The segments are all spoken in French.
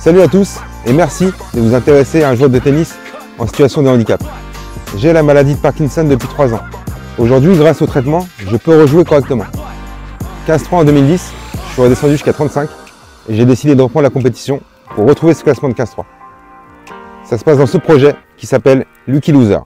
Salut à tous et merci de vous intéresser à un joueur de tennis en situation de handicap. J'ai la maladie de Parkinson depuis 3 ans. Aujourd'hui, grâce au traitement, je peux rejouer correctement. 15-3 en 2010, je suis redescendu jusqu'à 35 et j'ai décidé de reprendre la compétition pour retrouver ce classement de 15-3. Ça se passe dans ce projet qui s'appelle Lucky Loser.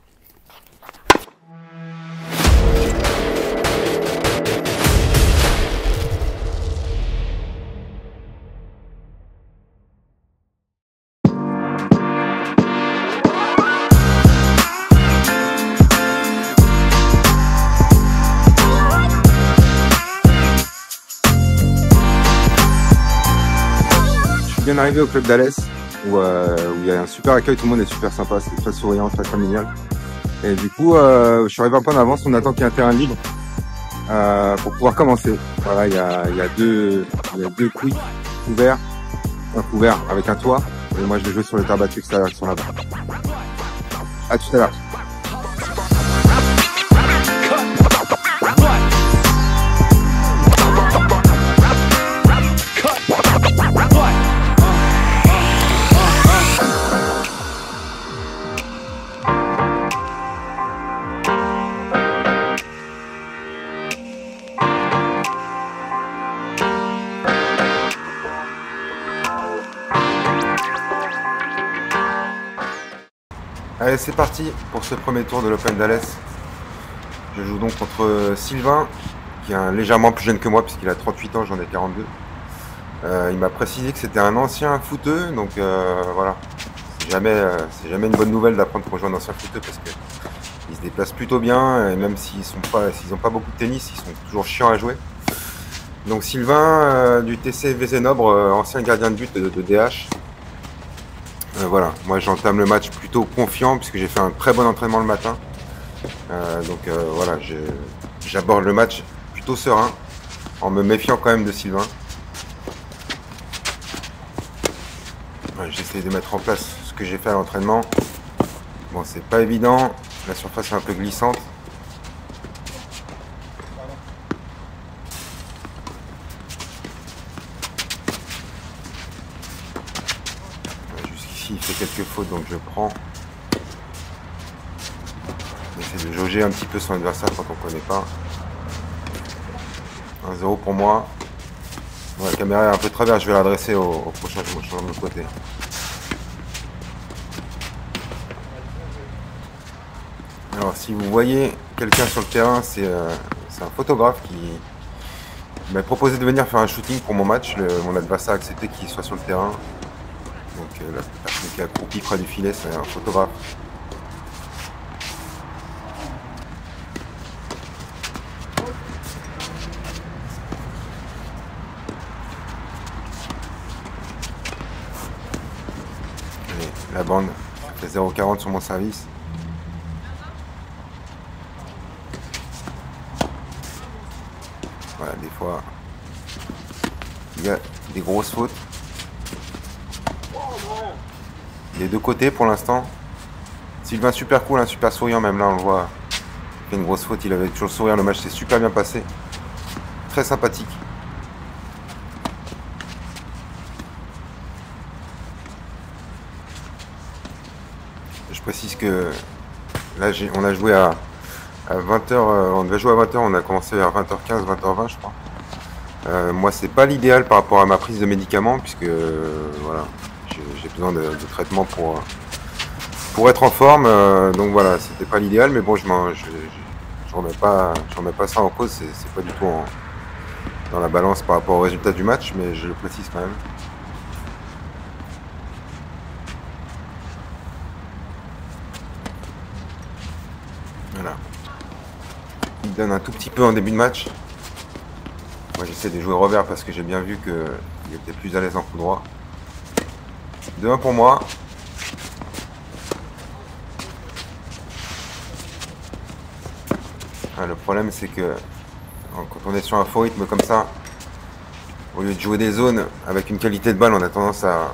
Je suis bien arrivé au club d'Alès où il y a un super accueil, tout le monde est super sympa, c'est très souriant, très familial. Et du coup, je suis arrivé un peu en avance, on attend qu'il y ait un terrain libre pour pouvoir commencer. Voilà, il y a deux quicks couverts, un couvert avec un toit, et moi je vais jouer sur les terres battues extérieures qui sont là-bas. À tout à l'heure. Allez, c'est parti pour ce premier tour de l'Open d'Alès. Je joue donc contre Sylvain, qui est légèrement plus jeune que moi, puisqu'il a 38 ans, j'en ai 42. Il m'a précisé que c'était un ancien footeux, donc voilà. C'est jamais une bonne nouvelle d'apprendre qu'on joue un ancien footeux, parce qu'ils se déplacent plutôt bien, et même s'ils n'ont pas beaucoup de tennis, ils sont toujours chiants à jouer. Donc Sylvain, du TC Vézénobre, ancien gardien de but de DH. Voilà, moi j'entame le match plutôt confiant puisque j'ai fait un très bon entraînement le matin. Voilà, j'aborde le match plutôt serein en me méfiant quand même de Sylvain. Ouais, j'essaie de mettre en place ce que j'ai fait à l'entraînement. Bon, c'est pas évident, la surface est un peu glissante. Il fait quelques fautes, donc je prends. J'essaie de jauger un petit peu son adversaire quand on ne connaît pas. 1-0 pour moi. Bon, la caméra est un peu travers, je vais l'adresser au prochain joueur de l'autre côté. Alors si vous voyez quelqu'un sur le terrain, c'est un photographe qui m'a proposé de venir faire un shooting pour mon match. Mon adversaire a accepté qu'il soit sur le terrain. Donc la personne qui est accroupie près du filet, c'est un photographe. Allez, la bande, ça fait 0,40 sur mon service. Voilà, des fois, il y a des grosses fautes. Les deux côtés pour l'instant. Sylvain super cool, hein, super souriant, même là on le voit. Il fait une grosse faute, il avait toujours le sourire, le match s'est super bien passé. Très sympathique. Je précise que là on a joué à 20h, on devait jouer à 20h, on a commencé à 20h15, 20h20 je crois. Moi c'est pas l'idéal par rapport à ma prise de médicaments, puisque voilà. J'ai besoin de traitement pour être en forme, donc voilà, c'était pas l'idéal, mais bon, je remets pas ça en cause, c'est pas du tout dans la balance par rapport au résultat du match, mais je le précise quand même. Voilà. Il donne un tout petit peu en début de match. Moi j'essaie de jouer revers parce que j'ai bien vu qu'il était plus à l'aise en coup droit. 2-1 pour moi. Ah, le problème c'est que quand on est sur un faux rythme comme ça, au lieu de jouer des zones avec une qualité de balle, on a tendance à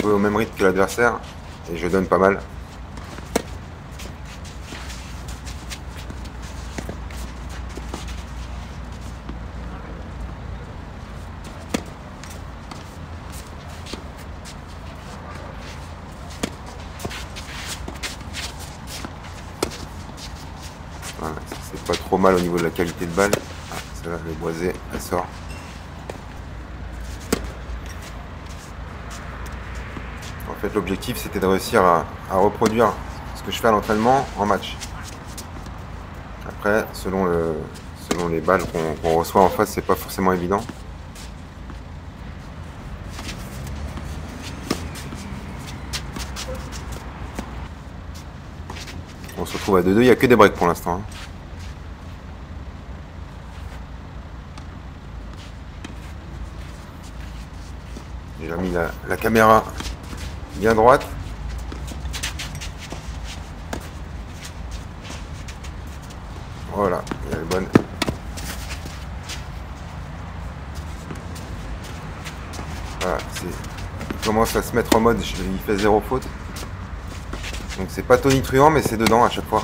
jouer au même rythme que l'adversaire. Et je donne pas mal. Voilà, c'est pas trop mal au niveau de la qualité de balle. Ah, celle-là, elle est boisée, elle sort. En fait, l'objectif, c'était de réussir à reproduire ce que je fais à l'entraînement en match. Après, selon les balles qu'on reçoit en face, c'est pas forcément évident. On se retrouve à 2-2, il n'y a que des breaks pour l'instant. J'ai mis la caméra bien droite. Voilà, elle est bonne. Voilà, il commence à se mettre en mode, il fait 0 faute. Donc c'est pas tonitruant, mais c'est dedans à chaque fois.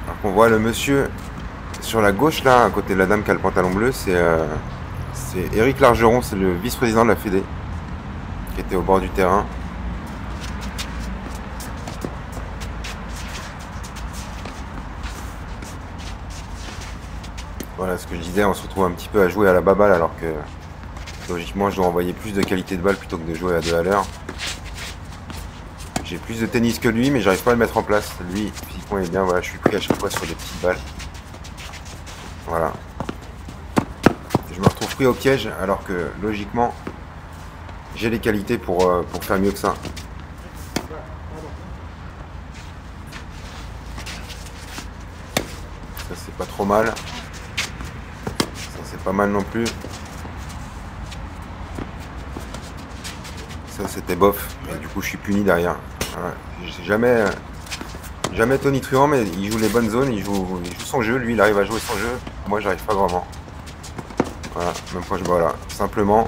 Alors qu'on voit le monsieur sur la gauche là, à côté de la dame qui a le pantalon bleu, c'est Éric Largeron, c'est le vice-président de la Fédé, qui était au bord du terrain. Voilà ce que je disais, on se retrouve un petit peu à jouer à la baballe alors que logiquement je dois envoyer plus de qualité de balle plutôt que de jouer à 2 à l'heure. J'ai plus de tennis que lui mais j'arrive pas à le mettre en place. Lui physiquement il est bien, voilà, je suis pris à chaque fois sur des petites balles. Voilà. Je me retrouve pris au piège alors que logiquement j'ai les qualités pour faire mieux que ça. Ça c'est pas trop mal. Ça c'est pas mal non plus. Ça c'était bof. Et du coup je suis puni derrière. Voilà. Jamais tonitruant mais il joue les bonnes zones, il joue son jeu, lui il arrive à jouer son jeu. Moi j'arrive pas vraiment. Voilà, même quand voilà, simplement,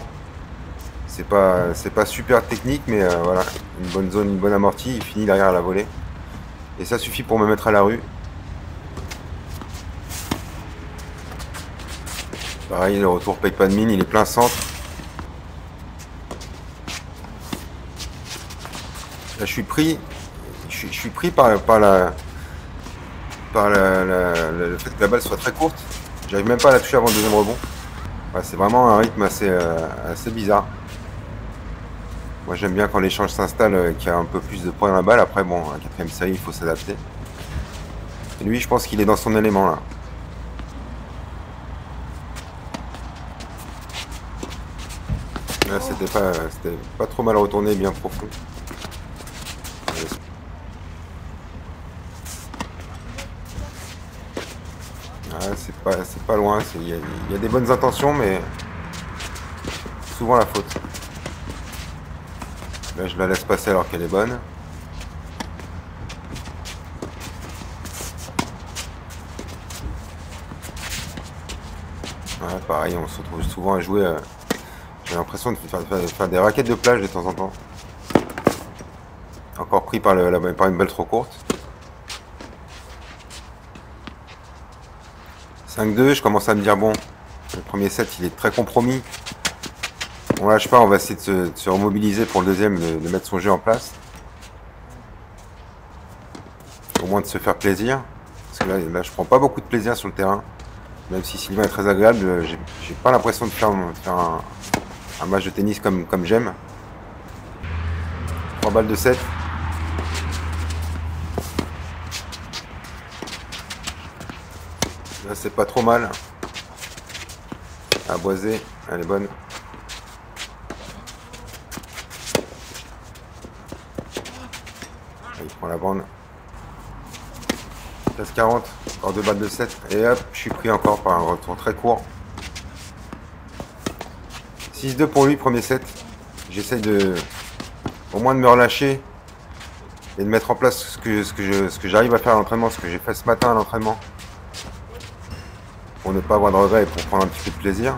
c'est pas super technique, mais voilà, une bonne zone, une bonne amortie, il finit derrière à la volée. Et ça suffit pour me mettre à la rue. Pareil, le retour paye pas de mine, il est plein centre. Là, je suis pris par le fait que la balle soit très courte. J'arrive même pas à la toucher avant le deuxième rebond. Ouais, c'est vraiment un rythme assez bizarre. Moi j'aime bien quand l'échange s'installe, qu'il y a un peu plus de points dans la balle. Après bon, la quatrième série, il faut s'adapter. Et lui, je pense qu'il est dans son élément là. Là, c'était pas trop mal retourné, bien profond. Ouais, c'est pas loin. Il y a des bonnes intentions, mais souvent la faute. Là, je la laisse passer alors qu'elle est bonne. Ouais, pareil, on se retrouve souvent à jouer. J'ai l'impression de faire des raquettes de plage de temps en temps. Encore pris par une balle trop courte. 5-2, je commence à me dire bon, le premier set il est très compromis. On lâche pas, on va essayer de se remobiliser pour le deuxième, de mettre son jeu en place. Au moins de se faire plaisir. Parce que là je prends pas beaucoup de plaisir sur le terrain. Même si Sylvain est très agréable, j'ai pas l'impression de faire un match de tennis comme j'aime. 3 balles de 7. Là c'est pas trop mal. À Boisé, elle est bonne. Il prend la bande. 15-40, encore 2 balles de 7. Et hop, je suis pris encore par un retour très court. 6-2 pour lui, premier set. J'essaye au moins de me relâcher et de mettre en place ce que j'arrive à faire à l'entraînement, ce que j'ai fait ce matin à l'entraînement. Pour ne pas avoir de regrets et pour prendre un petit peu de plaisir.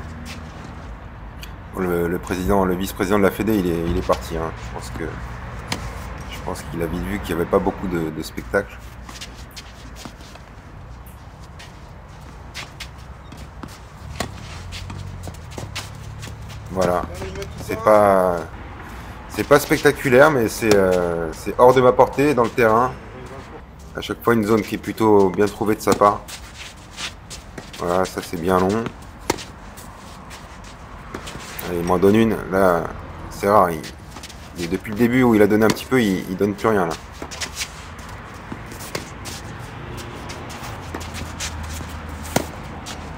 Le vice-président de la Fédé, il est parti. Hein. Je pense qu'il a vite vu qu'il n'y avait pas beaucoup de spectacles. Voilà. C'est pas spectaculaire, mais c'est hors de ma portée dans le terrain. À chaque fois, une zone qui est plutôt bien trouvée de sa part. Voilà, ça c'est bien long. Allez, il m'en donne une. Là, c'est rare. Depuis le début où il a donné un petit peu, il donne plus rien là.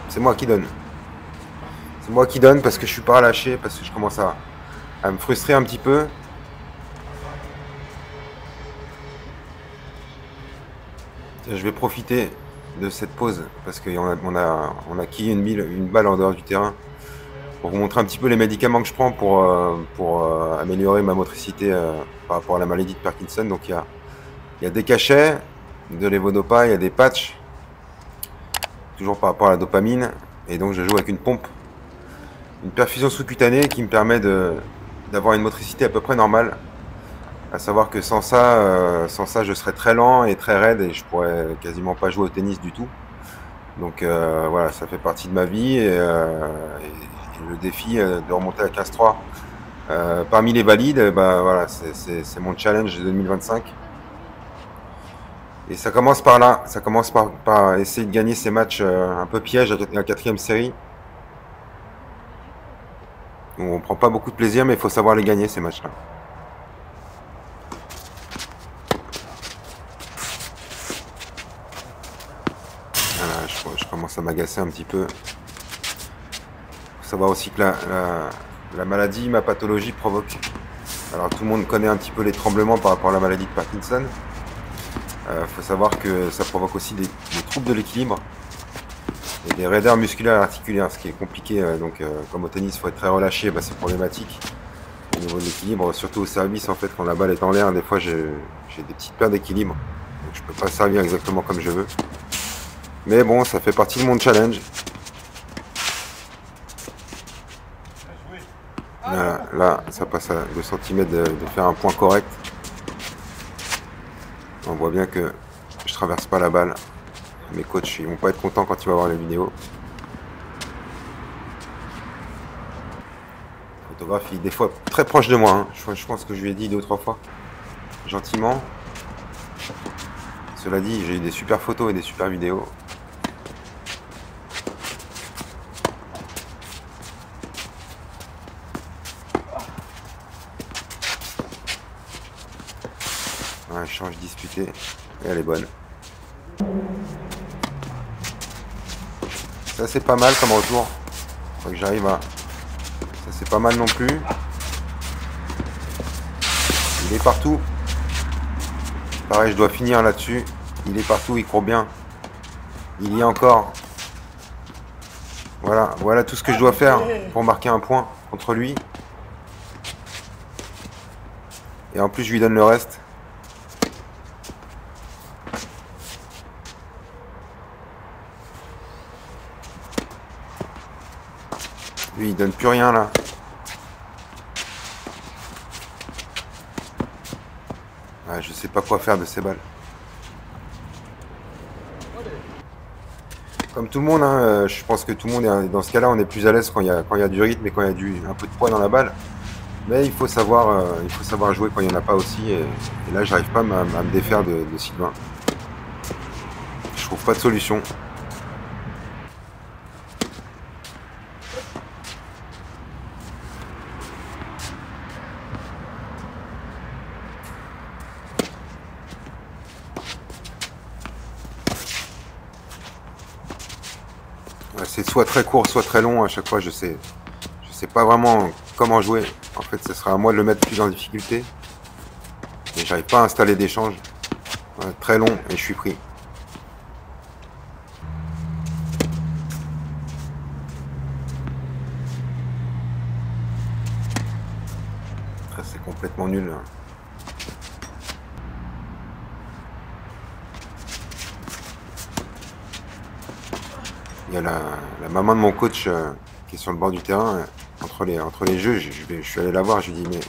C'est moi qui donne. C'est moi qui donne parce que je suis pas relâché, parce que je commence à me frustrer un petit peu. Je vais profiter de cette pause parce qu'on a quillé une balle en dehors du terrain pour vous montrer un petit peu les médicaments que je prends pour améliorer ma motricité par rapport à la maladie de Parkinson. Donc il y a des cachets, de l'évodopa, il y a des patchs, toujours par rapport à la dopamine, et donc je joue avec une pompe, une perfusion sous-cutanée qui me permet d'avoir une motricité à peu près normale. À savoir que sans ça, je serais très lent et très raide et je pourrais quasiment pas jouer au tennis du tout. Donc voilà, ça fait partie de ma vie et le défi de remonter à 15-3 parmi les valides, bah, voilà, c'est mon challenge de 2025. Et ça commence par là, ça commence par essayer de gagner ces matchs un peu pièges à la 4e série. On prend pas beaucoup de plaisir, mais il faut savoir les gagner ces matchs-là. Voilà, je commence à m'agacer un petit peu. Il faut savoir aussi que la maladie, ma pathologie provoque. Alors tout le monde connaît un petit peu les tremblements par rapport à la maladie de Parkinson. Faut savoir que ça provoque aussi des troubles de l'équilibre et des raideurs musculaires et articulaires, ce qui est compliqué. Donc comme au tennis, il faut être très relâché, bah, c'est problématique au niveau de l'équilibre, surtout au service. En fait, quand la balle est en l'air, des fois j'ai des petites pertes d'équilibre, donc je peux pas servir exactement comme je veux. Mais bon, ça fait partie de mon challenge. Voilà, là, ça passe à 2 cm de faire un point correct. On voit bien que je traverse pas la balle. Mes coachs, ils vont pas être contents quand ils vont voir les vidéos. Le photographe, il est des fois très proche de moi. Hein. Je pense que je lui ai dit 2 ou 3 fois. Gentiment. Cela dit, j'ai eu des super photos et des super vidéos. Un échange disputé. Et elle est bonne. Ça c'est pas mal comme retour. Faut que j'arrive à... Ça c'est pas mal non plus. Il est partout. Pareil, je dois finir là-dessus. Il est partout, il court bien. Il y est encore. Voilà tout ce que je dois faire pour marquer un point contre lui. Et en plus, je lui donne le reste. Lui, il donne plus rien là. Ouais, je sais pas quoi faire de ces balles. Comme tout le monde, hein, je pense que tout le monde est dans ce cas-là, on est plus à l'aise quand il y a du rythme et quand il y a un peu de poids dans la balle. Mais il faut savoir jouer quand il n'y en a pas aussi. Et là, j'arrive pas à me défaire de Sylvain. Je trouve pas de solution. C'est soit très court, soit très long. À chaque fois, je sais pas vraiment comment jouer. En fait, ce sera à moi de le mettre plus en difficulté. Et j'arrive pas à installer d'échange. Très long et je suis pris. C'est complètement nul. Il y a la maman de mon coach qui est sur le bord du terrain. Entre les jeux, je suis allé la voir, je lui dis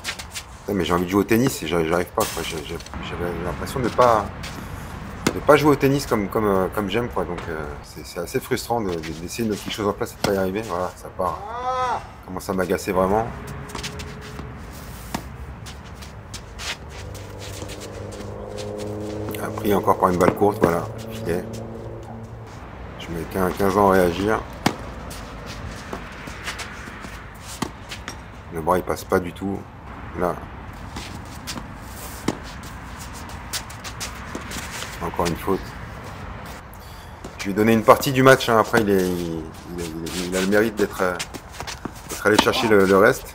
mais j'ai envie de jouer au tennis et j'arrive pas. J'avais l'impression de pas jouer au tennis comme j'aime, quoi. Donc c'est assez frustrant d'essayer de mettre quelque chose en place et de pas y arriver. Voilà, ça part. Commence à m'agacer vraiment. pris encore par une balle courte, voilà, filet. Je mets 15 ans à réagir. Le bras il passe pas du tout. Là. Encore une faute. Je lui ai donné une partie du match, hein. Après il a le mérite d'être allé chercher le reste.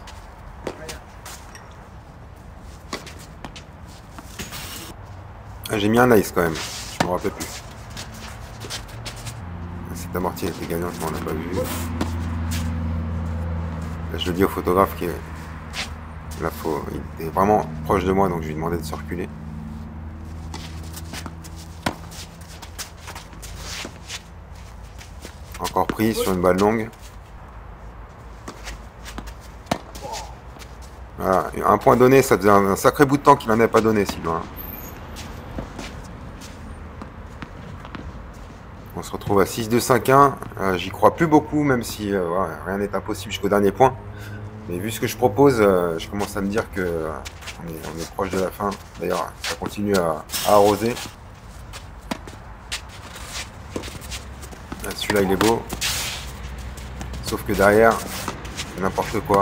Ah, j'ai mis un ice quand même, je me rappelle plus. Cette amortie était gagnante, mais on n'a pas vu. Là, je le dis au photographe qui est là, il est vraiment proche de moi, donc je lui ai demandé de se reculer. Encore pris sur une balle longue. Voilà, un point donné, ça faisait un sacré bout de temps qu'il n'en avait pas donné, Sylvain. On se retrouve à 6-2-5-1. J'y crois plus beaucoup, même si voilà, rien n'est impossible jusqu'au dernier point. Mais vu ce que je propose, je commence à me dire que on est proche de la fin. D'ailleurs, ça continue à arroser. Celui-là, il est beau. Sauf que derrière, c'est n'importe quoi.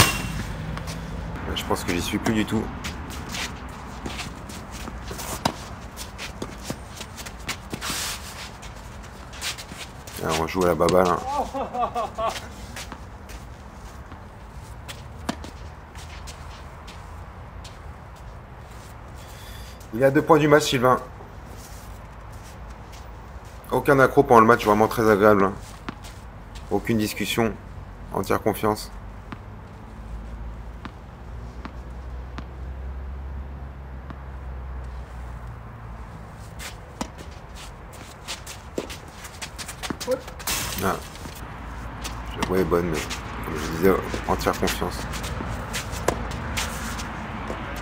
Je pense que j'y suis plus du tout. Là, on joue à la baballe. Hein. Il est à 2 points du match, Sylvain. Aucun accro pendant le match, vraiment très agréable. Hein. Aucune discussion, entière confiance. Ah. Je la voyais bonne, mais comme je disais, entière confiance.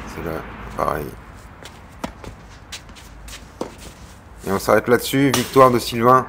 C'est là, pareil. Et on s'arrête là-dessus, victoire de Sylvain.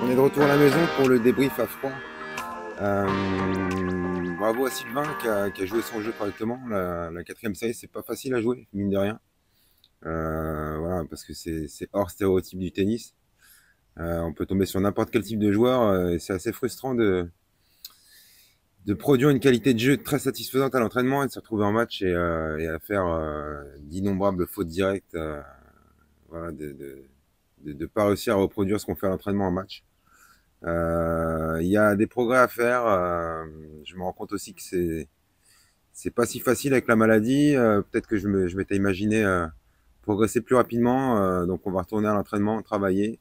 On est de retour à la maison pour le débrief à froid. Bravo à Sylvain qui a joué son jeu correctement. La 4e série, c'est pas facile à jouer, mine de rien. Voilà, parce que c'est hors stéréotype du tennis. On peut tomber sur n'importe quel type de joueur et c'est assez frustrant de produire une qualité de jeu très satisfaisante à l'entraînement et de se retrouver en match et à faire d'innombrables fautes directes. Voilà, de pas réussir à reproduire ce qu'on fait à l'entraînement en match. Il y a des progrès à faire. Je me rends compte aussi que c'est pas si facile avec la maladie. Peut-être que je m'étais imaginé progresser plus rapidement. Donc on va retourner à l'entraînement, travailler.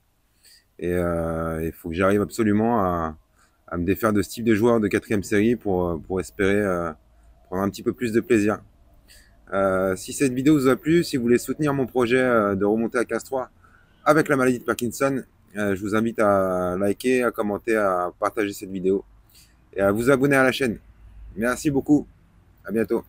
Et il faut que j'arrive absolument à me défaire de ce type de joueur de 4e série pour espérer prendre un petit peu plus de plaisir. Si cette vidéo vous a plu, si vous voulez soutenir mon projet de remonter à Classe 3 avec la maladie de Parkinson, je vous invite à liker, à commenter, à partager cette vidéo et à vous abonner à la chaîne. Merci beaucoup, à bientôt.